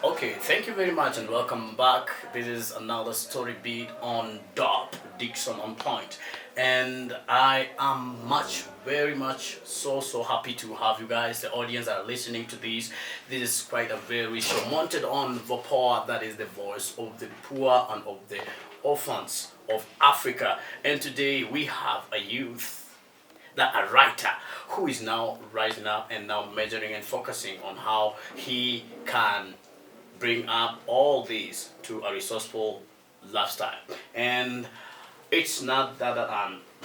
Okay, thank you very much and welcome back. This is another story beat on Dop, Dickson on point. And I am very much so happy to have you guys, the audience that are listening to this. This is quite a very show mounted on Vopoa, that is the voice of the poor and of the orphans of Africa. And today we have a youth that a writer who is now rising up and now measuring and focusing on how he can bring up all these to a resourceful lifestyle. And it's not that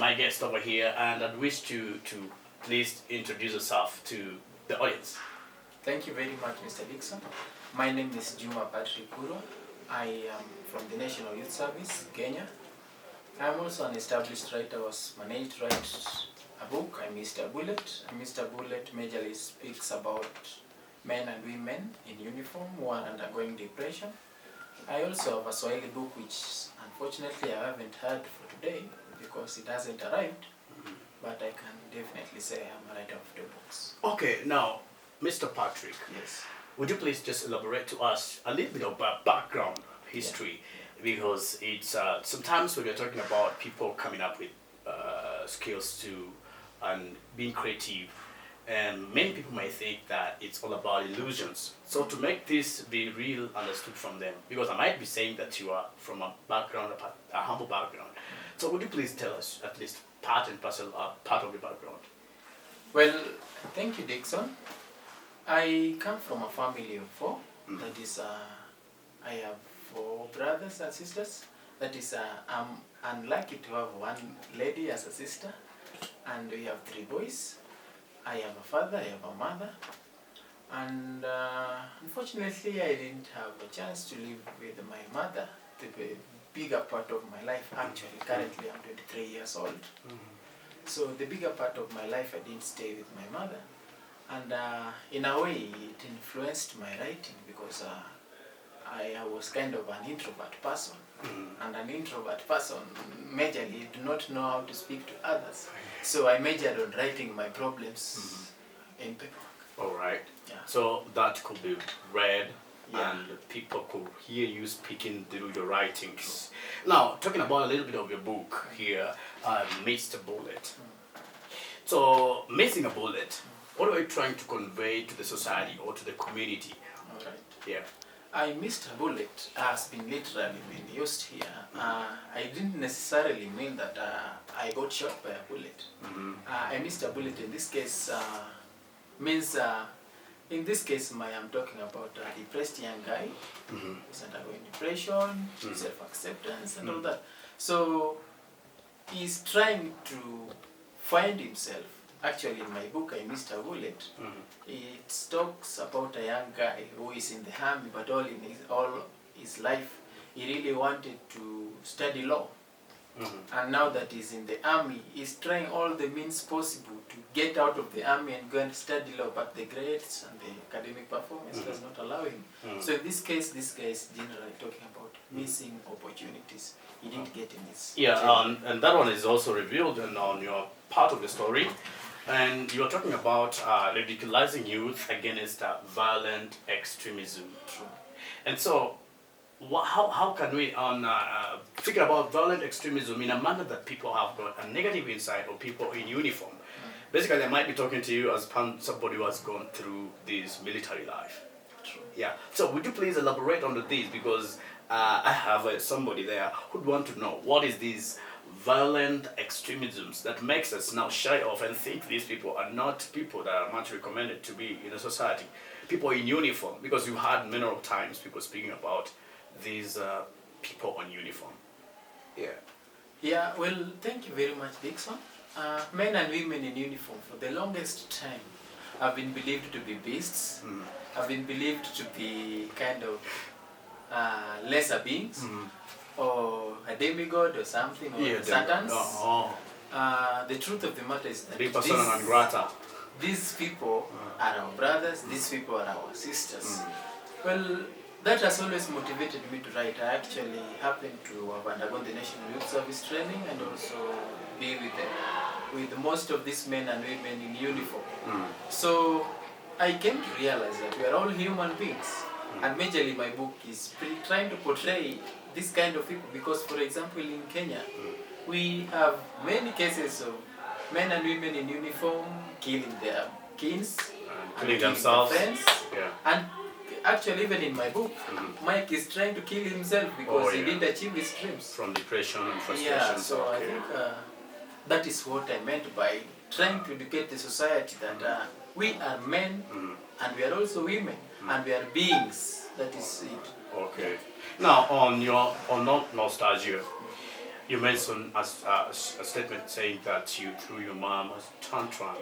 my guest over here, and I'd wish to please introduce yourself to the audience. Thank you very much, Mr. Dickson. My name is Juma Kurwa. I am from the National Youth Service, Kenya. I'm also an established writer. I was managed to write a book, I'm Mr. Bullet. And Mr. Bullet majorly speaks about men and women in uniform who are undergoing depression. I also have a Swahili book which unfortunately I haven't heard for today because it hasn't arrived, but I can definitely say I'm a writer of two books. Okay, now, Mr. Patrick, Yes. would you please just elaborate to us a little bit about background history? Because it's sometimes when we're talking about people coming up with skills to and being creative, and many people might think that it's all about illusions. So to make this be real understood from them, because I might be saying that you are from a background, a humble background. So would you please tell us at least part and parcel, part of the background? Well, thank you, Dickson. I come from a family of four. That is, I have four brothers and sisters. That is, I'm unlucky to have one lady as a sister, and we have three boys. I have a father, I have a mother, and unfortunately I didn't have a chance to live with my mother the bigger part of my life. Actually, currently I'm 23 years old. So the bigger part of my life I didn't stay with my mother, and in a way it influenced my writing because I was kind of an introvert person, and an introvert person majorly do not know how to speak to others. So I majored on writing my problems in paperwork. All right. Yeah. So that could be read, Yeah. and people could hear you speaking through your writings. Now, talking about a little bit of your book here, Mr. Bullet. So, Missing a Bullet, what are you trying to convey to the society or to the community? All right. Yeah. I missed a bullet has been literally been used here. I didn't necessarily mean that I got shot by a bullet. I missed a bullet in this case means in this case I'm talking about a depressed young guy who's undergoing depression, self-acceptance and all that. So he's trying to find himself. Actually, in my book, I Missed a Bullet. It talks about a young guy who is in the army, but all his life, he really wanted to study law. And now that he's in the army, he's trying all the means possible to get out of the army and go and study law, but the grades and the academic performance does not allow him. So in this case, this guy is generally talking about missing opportunities. He didn't get in his And that one is also revealed on your part of the story. And you're talking about radicalizing youth against violent extremism. True. And so, how can we figure about violent extremism in a manner that people have got a negative insight or people in uniform? Basically, I might be talking to you as somebody who has gone through this military life. True. Yeah. So would you please elaborate on this, because I have somebody there who'd want to know what is these violent extremisms that makes us now shy off and think these people are not people that are much recommended to be in a society. People in uniform, because you had many of times people speaking about these people on uniform. Yeah. Yeah, well, thank you very much, Dickson. Men and women in uniform for the longest time have been believed to be beasts, have been believed to be kind of lesser beings, or a demigod or something, or satans. The truth of the matter is that these people are our brothers, these people are our sisters. Well, that has always motivated me to write. I actually happen to have undergone the National Youth Service training and also be with most of these men and women in uniform. So I came to realize that we are all human beings. And majorly my book is trying to portray this kind of people because, for example, in Kenya, we have many cases of men and women in uniform killing their kins, killing themselves, their friends, and actually even in my book, Mike is trying to kill himself because he didn't achieve his dreams. From depression and frustration. Yeah, so I think that is what I meant by trying to educate the society that we are men and we are also women and we are beings. That is it. Okay. Now on nostalgia, you mentioned a statement saying that you threw your mom a tantrum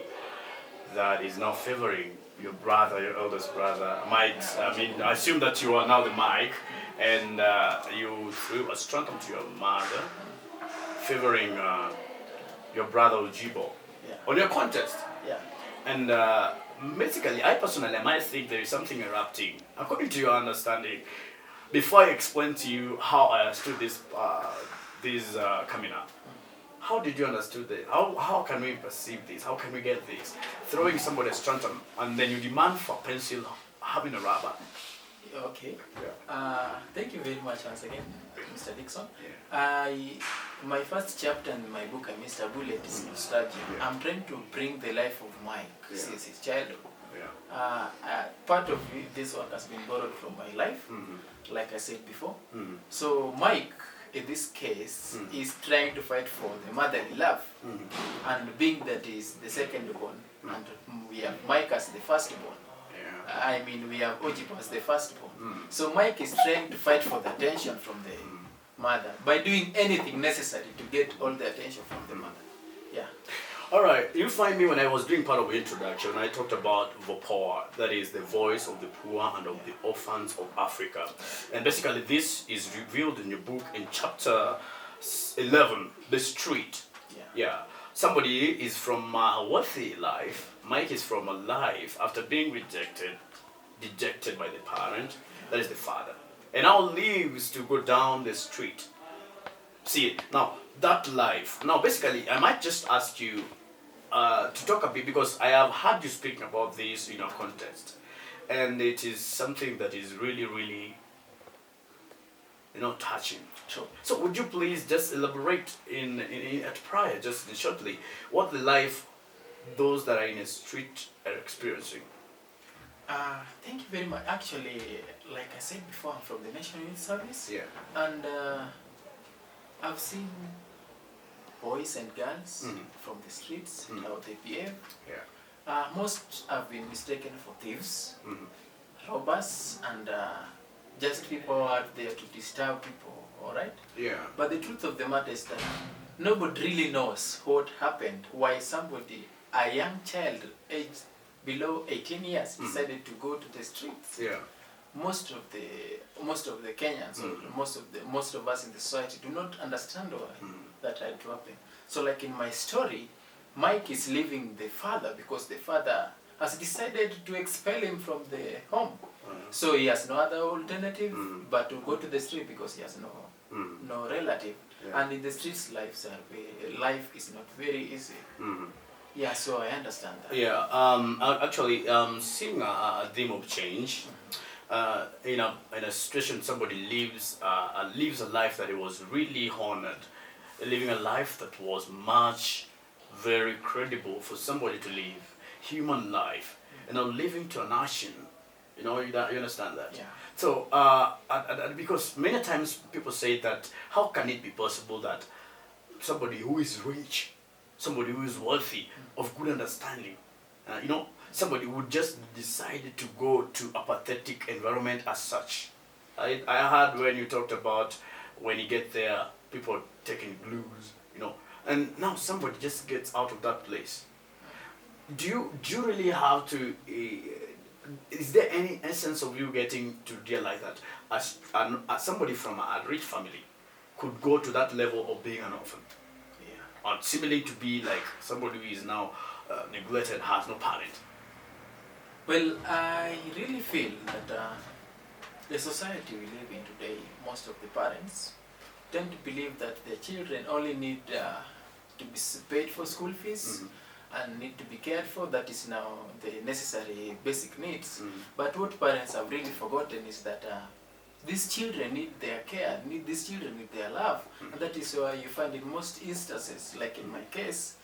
that is now favoring your brother, your eldest brother, Mike. I mean, I assume that you are now the Mike, and you threw a tantrum to your mother, favoring your brother Ujibo on your contest. Yeah. And basically, I personally might think there is something erupting. According to your understanding, before I explain to you how I understood this coming up, how did you understand this? How can we perceive this? How can we get this? Throwing somebody a tantrum and then you demand for pencil, having a rubber. Okay. Yeah. Thank you very much once again, Mr. Dickson. Yeah. My first chapter in my book, Mr. Bullet, is nostalgia. Yeah. I'm trying to bring the life of Mike since his childhood. Yeah. Part of this work has been borrowed from my life, like I said before. So Mike, in this case, is trying to fight for the motherly love, and being that is the second born, and we have Mike as the firstborn. I mean, we have Ojib as the firstborn. So Mike is trying to fight for the attention from the mother by doing anything necessary to get all the attention from the mother. Yeah. All right. You find me when I was doing part of the introduction, I talked about VOPOA, that is the voice of the poor and of the orphans of Africa. And basically this is revealed in your book in chapter 11, The Street. Yeah. Somebody is from a wealthy life. Mike is from a life after being dejected by the parent, that is the father, and now lives to go down the street. See, now that life. Now basically, I might just ask you to talk a bit because I have heard you speaking about this in our contest, and it is something that is really, really, touching. Sure. So would you please just elaborate at prior, just shortly, what the life those that are in a street are experiencing? Thank you very much. Actually, like I said before, I'm from the National Youth Service. Yeah. And I've seen boys and girls from the streets, how they behave. Yeah. Most have been mistaken for thieves, robbers, and just people out there to disturb people, alright? Yeah. But the truth of the matter is that nobody really knows what happened, why somebody, a young child aged below 18 years, decided to go to the streets. Yeah. Most of the Kenyans, or most of us in the society, do not understand why that had to happen. So, like in my story, Mike is leaving the father because the father has decided to expel him from the home. So he has no other alternative but to go to the street because he has no relative. Yeah. And in the streets, life is not very easy. Yeah, so I understand that. Yeah, actually, seeing a theme of change, in a situation somebody lives a life that it was really honored, living a life that was very credible for somebody to live, human life, living to a nation, you understand that? Yeah. So, because many times people say that, how can it be possible that somebody who is rich, somebody who is wealthy, of good understanding, somebody would just decide to go to a pathetic environment as such. I heard when you talked about when you get there, people taking blues, and now somebody just gets out of that place. Do you really have to, is there any essence of you getting to realize that as somebody from a rich family could go to that level of being an orphan? Yeah. Or similarly to be like somebody who is now neglected, has no parent? Well, I really feel that the society we live in today, most of the parents tend to believe that their children only need to be paid for school fees and need to be cared for. That is now the necessary basic needs. But what parents have really forgotten is that these children need their care, these children need their love. And that is why you find in most instances, like in my case,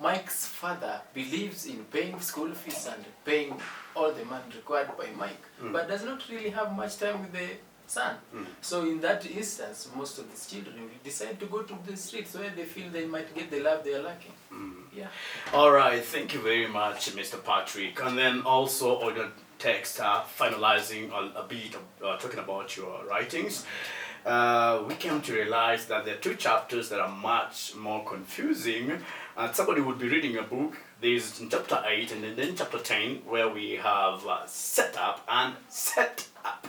Mike's father believes in paying school fees and paying all the money required by Mike, but does not really have much time with the son. So in that instance, most of these children will decide to go to the streets where they feel they might get the love they are lacking. Yeah. All right, thank you very much, Mr. Patrick. And then also on your text, finalizing a bit of talking about your writings, we came to realize that there are two chapters that are much more confusing. And somebody would be reading a book. There's in chapter 8 and then chapter 10 where we have setup and set up.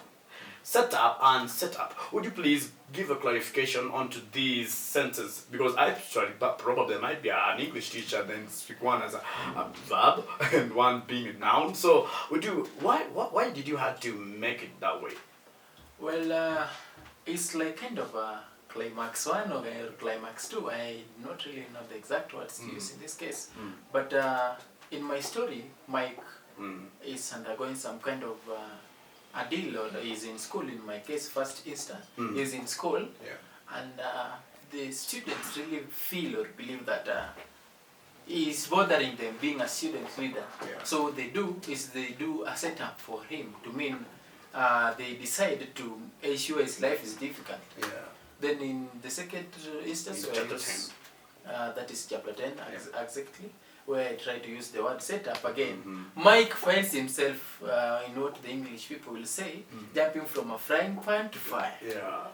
Setup and setup. Would you please give a clarification onto these sentences? Because I probably might be an English teacher, then speak one as a verb and one being a noun. So why did you have to make it that way? Well, it's like kind of a Climax 1 or Climax 2. I not really know the exact words to use in this case. But in my story, Mike is undergoing some kind of a deal, or is in school. In my case, first instance, is in school, and the students really feel or believe that is bothering them being a student leader. So what they do is they do a setup for him to mean they decide to ensure his life is difficult. Then in the second instance, that is chapter 10 exactly, where I try to use the word setup again. Mike finds himself in what the English people will say, jumping from a frying pan to fire.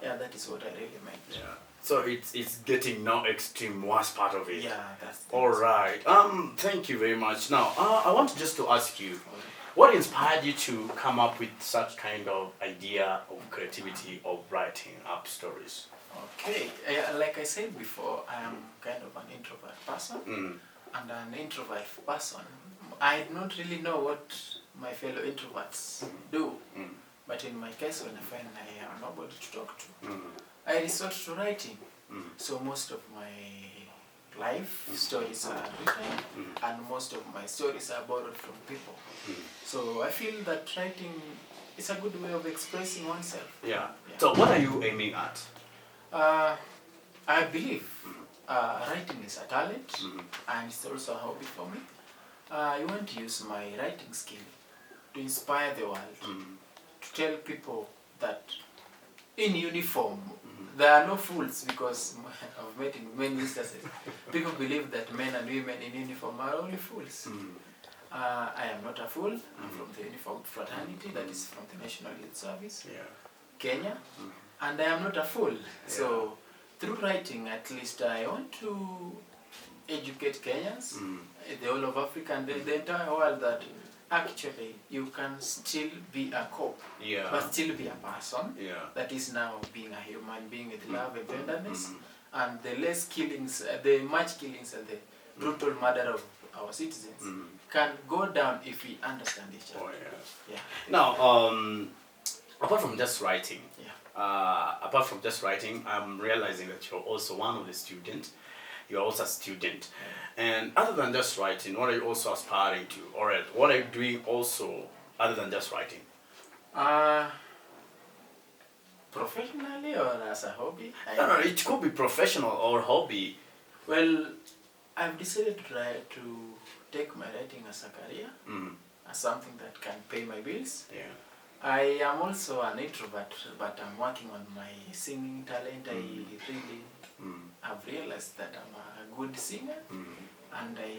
Yeah, that is what I really meant. So it's getting now extreme, worst part of it. Yeah, that's all right. Thank you very much. Now, I want just to ask you, what inspired you to come up with such kind of idea of creativity of writing up stories? Okay, like I said before, I am kind of an introvert person, and an introvert person, I don't really know what my fellow introverts do, but in my case, when I find I have nobody to talk to, I resort to writing. So most of my life stories are written, and most of my stories are borrowed from people. So I feel that writing is a good way of expressing oneself. So what are you aiming at? I believe writing is a talent, and it's also a hobby for me. I want to use my writing skill to inspire the world, to tell people that in uniform, there are no fools, because I've met in many instances, people believe that men and women in uniform are only fools. I am not a fool. I'm from the uniform fraternity, that is from the National Youth Service, Kenya, and I am not a fool. So through writing, at least I want to educate Kenyans, the whole of Africa, and the entire world, that actually you can still be a cop, but still be a person that is now being a human being with love and tenderness, and the less killings, the much killings and the brutal murder of our citizens can go down if we understand each other. Now, apart from just writing, I'm realizing that you're also one of the students. You're also a student. And other than just writing, what are you also aspiring to? Or what are you doing also other than just writing? Professionally or as a hobby? No, it could be professional or hobby. Well, I've decided to take my writing as a career, as something that can pay my bills. I am also an introvert, but I'm working on my singing talent. I really have realized that I'm a good singer, and I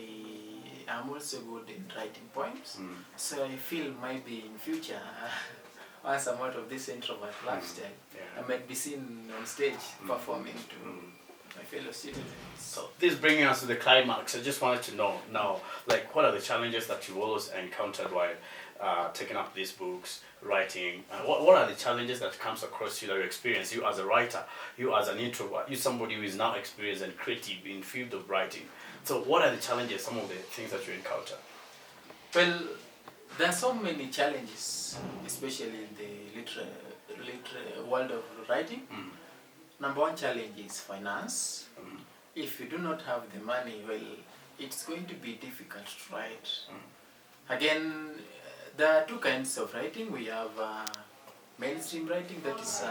am also good in writing poems. So I feel maybe in future, once I'm out of this introvert lifestyle, I might be seen on stage performing to my fellow students. So this bringing us to the climax. I just wanted to know now, like, what are the challenges that you always encountered while taking up these books, writing? What are the challenges that comes across you, that you experience, you as a writer, you as an introvert, you somebody who is now experienced and creative in field of writing? So what are the challenges, some of the things that you encounter? Well, there are so many challenges, especially in the literary world of writing. Number one challenge is finance. If you do not have the money, well, it's going to be difficult to write. Again, there are two kinds of writing. We have mainstream writing, that is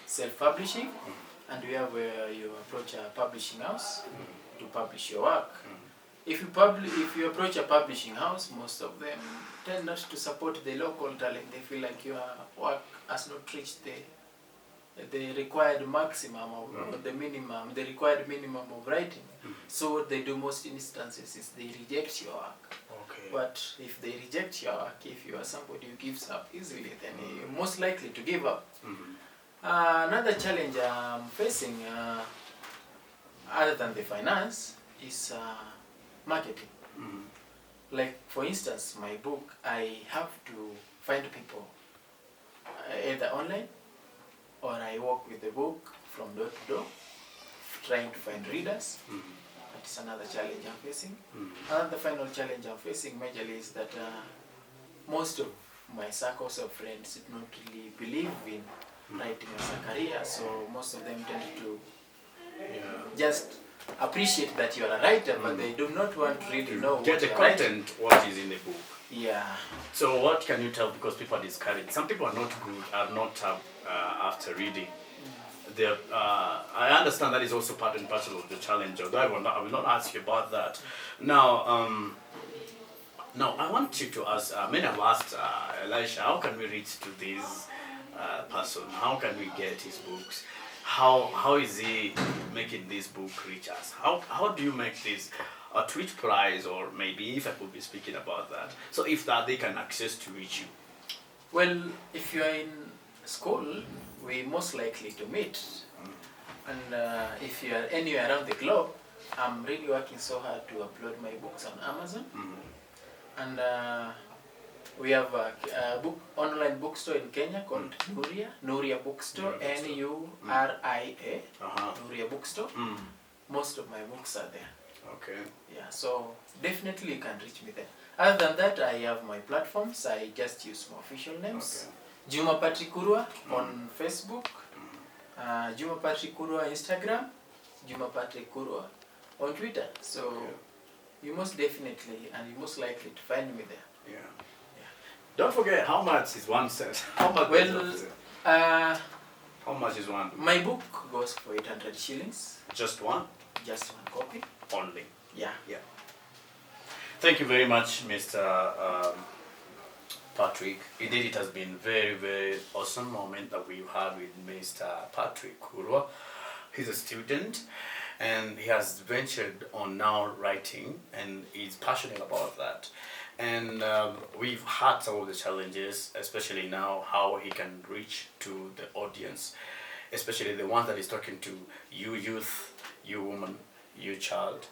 self-publishing, and we have where you approach a publishing house to publish your work. If you approach a publishing house, most of them tend not to support the local talent. They feel like your work has not reached the required maximum or the required minimum of writing. So what they do most instances is they reject your work. Okay. But if they reject your work, if you are somebody who gives up easily, then you're most likely to give up. Another challenge I'm facing, other than the finance, is marketing. Like for instance, my book, I have to find people either online, or I work with the book from door to door, trying to find readers. That is another challenge I'm facing. And the final challenge I'm facing majorly is that most of my circles of friends did not really believe in writing as a career, so most of them tend to just appreciate that you are a writer, but they do not want to really know get the content, what is in the book. Yeah. So what can you tell, because people are discouraged? Some people are not good, are not after reading. I understand that is also part and parcel of the challenge, although I will not ask you about that. Now, I want you to ask, many have asked Elisha, how can we reach to this person? How can we get his books? How is he making this book reach us? How do you make this a tweet prize, or maybe if I could be speaking about that, so if that they can access to reach you? Well, if you are in school, we most likely to meet. And if you are anywhere around the globe, I'm really working so hard to upload my books on Amazon. And we have a online bookstore in Kenya called Nuria Bookstore, Nuria, Nuria Bookstore. Most of my books are there. Okay. Yeah, so definitely you can reach me there. Other than that, I have my platforms. I just use my official names. Okay. Juma Kurwa on Facebook, Juma Kurwa Instagram, Juma Kurwa on Twitter. So you most definitely and you most likely to find me there. Yeah. Don't forget, how much is one set? How much? How much is one? My book goes for 800 shillings. Just one? Just one copy. Only. Yeah. Yeah. Thank you very much, Mr. Patrick. Indeed, it has been very, very awesome moment that we've had with Mr. Patrick Kurwa. He's a student and he has ventured on now writing and he's passionate about that. And we've had some of the challenges, especially now how he can reach to the audience, especially the ones that he's talking to, you youth, you woman, you child,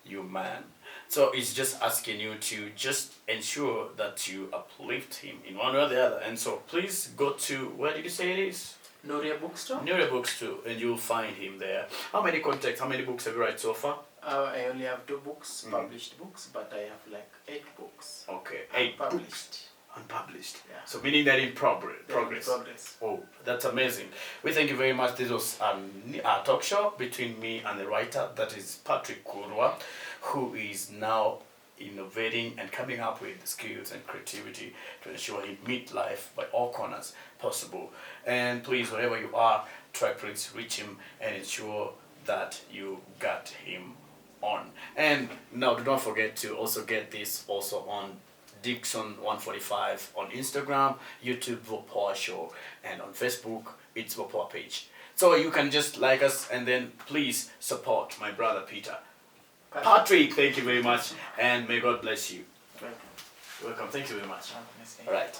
you man. So it's just asking you to just ensure that you uplift him in one way or the other. And so please go to, where did you say it is? Nuria Bookstore. Nuria Bookstore, and you'll find him there. How many contacts, how many books have you written so far? I only have 2 books, published books, but I have like 8 books. Okay, 8 published. books. Unpublished. Yeah. So meaning that in progress. In progress. Oh, that's amazing. We thank you very much. This was a talk show between me and the writer, that is Patrick Kurwa, who is now innovating and coming up with skills and creativity to ensure he meet life by all corners possible. And please, wherever you are, try please reach him and ensure that you got him on. And now do not forget to also get this also on Dickson 145 on Instagram, YouTube Vopoa Show, and on Facebook it's Vopoa page. So you can just like us and then please support my brother Peter. Patrick, thank you very much and may God bless you. Welcome, thank you very much. All right.